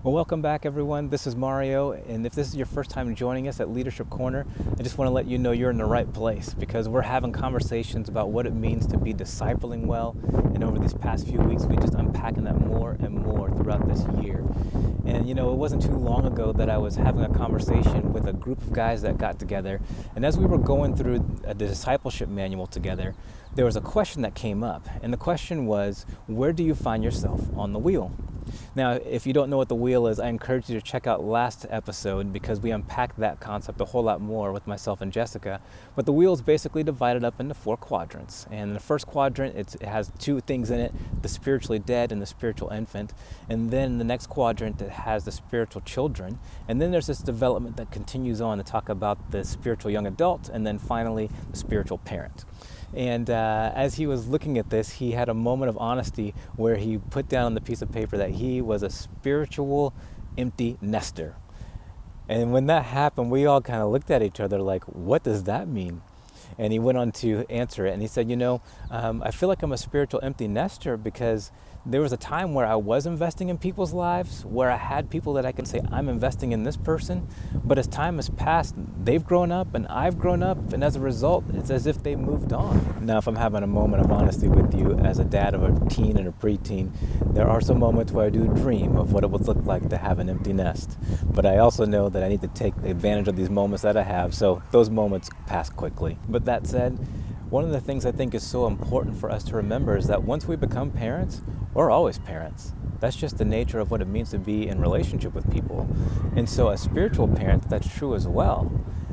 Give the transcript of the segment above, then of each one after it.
Well, welcome back, everyone. This is Mario, and if this is your first time joining us at Leadership Corner, I just want to let you know you're in the right place because we're having conversations about what it means to be discipling well, and over these past few weeks, we just unpacking that more and more throughout this year. And it wasn't too long ago that I was having a conversation with a group of guys that got together, and as we were going through the discipleship manual together, there was a question that came up, and the question was, where do you find yourself on the wheel? Now, if you don't know what the wheel is, I encourage you to check out last episode because we unpacked that concept a whole lot more with myself and Jessica. But the wheel is basically divided up into 4 quadrants. And in the first quadrant, it has 2 things in it, the spiritually dead and the spiritual infant. And then in the next quadrant, it has the spiritual children. And then there's this development that continues on to talk about the spiritual young adult and then finally the spiritual parent. And as he was looking at this, he had a moment of honesty where he put down on the piece of paper that he was a spiritual empty nester. And when that happened, we all kind of looked at each other like, what does that mean? And he went on to answer it. And he said, I feel like I'm a spiritual empty nester because there was a time where I was investing in people's lives, where I had people that I could say, I'm investing in this person. But as time has passed, they've grown up and I've grown up. And as a result, it's as if they moved on. Now, if I'm having a moment of honesty with you as a dad of a teen and a preteen, there are some moments where I do dream of what it would look like to have an empty nest. But I also know that I need to take advantage of these moments that I have. So those moments pass quickly. But that said, one of the things I think is so important for us to remember is that once we become parents, we're always parents. That's just the nature of what it means to be in relationship with people. And so as spiritual parents, that's true as well.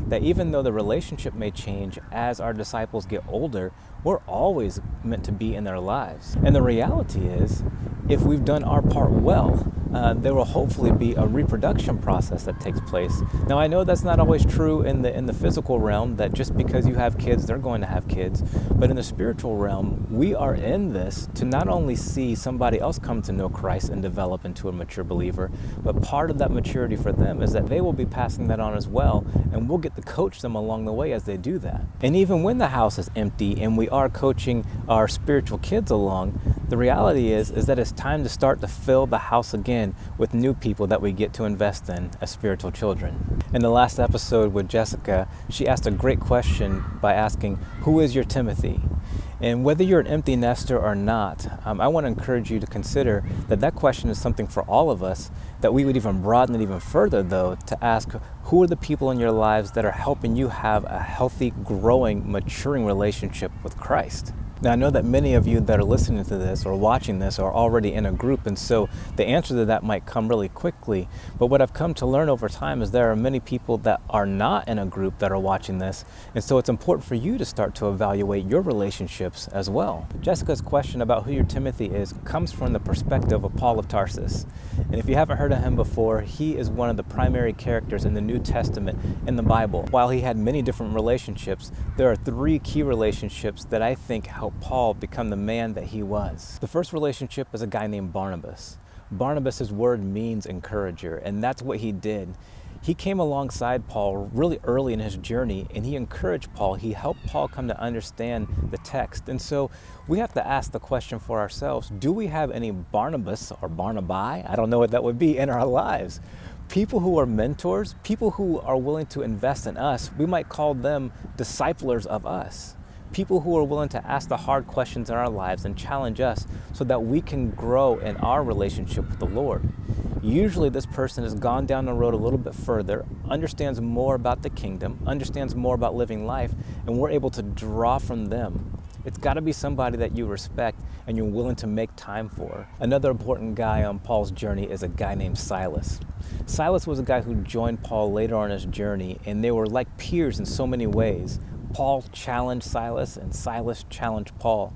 That even though the relationship may change as our disciples get older, we're always meant to be in their lives. And the reality is, if we've done our part well, there will hopefully be a reproduction process that takes place. Now, I know that's not always true in the physical realm, that just because you have kids, they're going to have kids. But in the spiritual realm, we are in this to not only see somebody else come to know Christ and develop into a mature believer, but part of that maturity for them is that they will be passing that on as well, and we'll get to coach them along the way as they do that. And even when the house is empty and we are coaching our spiritual kids along, the reality is that it's time to start to fill the house again with new people that we get to invest in as spiritual children. In the last episode with Jessica, she asked a great question by asking, who is your Timothy? And whether you're an empty nester or not, I want to encourage you to consider that question is something for all of us, that we would even broaden it even further, though, to ask who are the people in your lives that are helping you have a healthy, growing, maturing relationship with Christ. Now, I know that many of you that are listening to this or watching this are already in a group, and so the answer to that might come really quickly. But what I've come to learn over time is there are many people that are not in a group that are watching this, and so it's important for you to start to evaluate your relationships as well. Jessica's question about who your Timothy is comes from the perspective of Paul of Tarsus. And if you haven't heard of him before, he is one of the primary characters in the New Testament in the Bible. While he had many different relationships, there are 3 key relationships that I think help Paul become the man that he was. The first relationship is a guy named Barnabas. Barnabas, his word means encourager, and that's what he did. He came alongside Paul really early in his journey, and he encouraged Paul. He helped Paul come to understand the text. And so we have to ask the question for ourselves, do we have any Barnabas or Barnabai, I don't know what that would be, in our lives? People who are mentors, people who are willing to invest in us, we might call them disciplers of us. People who are willing to ask the hard questions in our lives and challenge us so that we can grow in our relationship with the Lord. Usually this person has gone down the road a little bit further, understands more about the kingdom, understands more about living life, and we're able to draw from them. It's got to be somebody that you respect and you're willing to make time for. Another important guy on Paul's journey is a guy named Silas. Silas was a guy who joined Paul later on his journey, and they were like peers in so many ways. Paul challenged Silas, and Silas challenged Paul.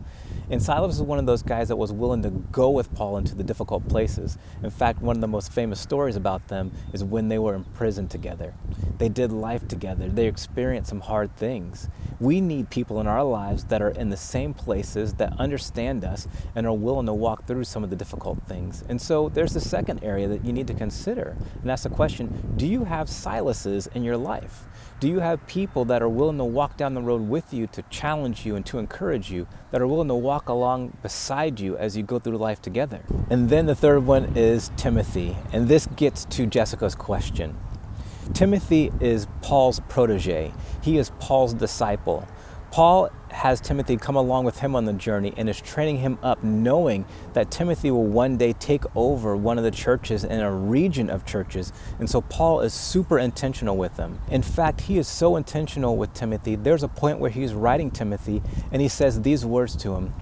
And Silas was one of those guys that was willing to go with Paul into the difficult places. In fact, one of the most famous stories about them is when they were in prison together. They did life together. They experienced some hard things. We need people in our lives that are in the same places, that understand us, and are willing to walk through some of the difficult things. And so there's the second area that you need to consider. And that's the question, do you have Silases in your life? Do you have people that are willing to walk down the road with you to challenge you and to encourage you, that are willing to walk along beside you as you go through life together? And then the third one is Timothy. And this gets to Jessica's question. Timothy is Paul's protege. He is Paul's disciple. Paul has Timothy come along with him on the journey and is training him up, knowing that Timothy will one day take over one of the churches in a region of churches. And so Paul is super intentional with him. In fact, he is so intentional with Timothy, there's a point where he's writing Timothy and he says these words to him.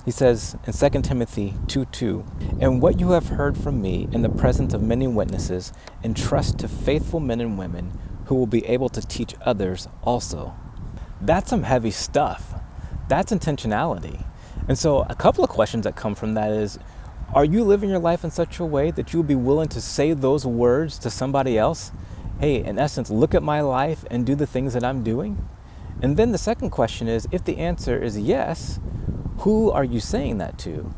He says in 2 Timothy 2:2, "And what you have heard from me in the presence of many witnesses, entrust to faithful men and women who will be able to teach others also." That's some heavy stuff. That's intentionality. And so a couple of questions that come from that is, are you living your life in such a way that you would be willing to say those words to somebody else? Hey, in essence, look at my life and do the things that I'm doing? And then the second question is, if the answer is yes, who are you saying that to?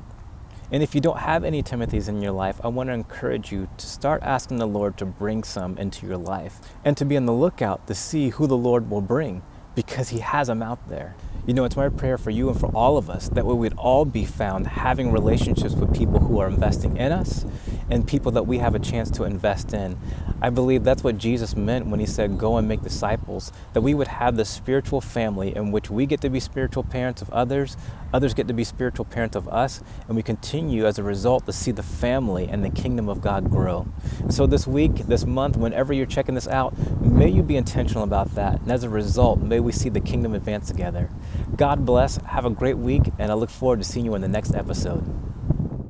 And if you don't have any Timothys in your life, I want to encourage you to start asking the Lord to bring some into your life and to be on the lookout to see who the Lord will bring, because he has them out there. You know, it's my prayer for you and for all of us that we would all be found having relationships with people who are investing in us and people that we have a chance to invest in. I believe that's what Jesus meant when he said, go and make disciples, that we would have this spiritual family in which we get to be spiritual parents of others, others get to be spiritual parents of us, and we continue as a result to see the family and the kingdom of God grow. And so this week, this month, whenever you're checking this out, may you be intentional about that. And as a result, may we see the kingdom advance together. God bless, have a great week, and I look forward to seeing you in the next episode.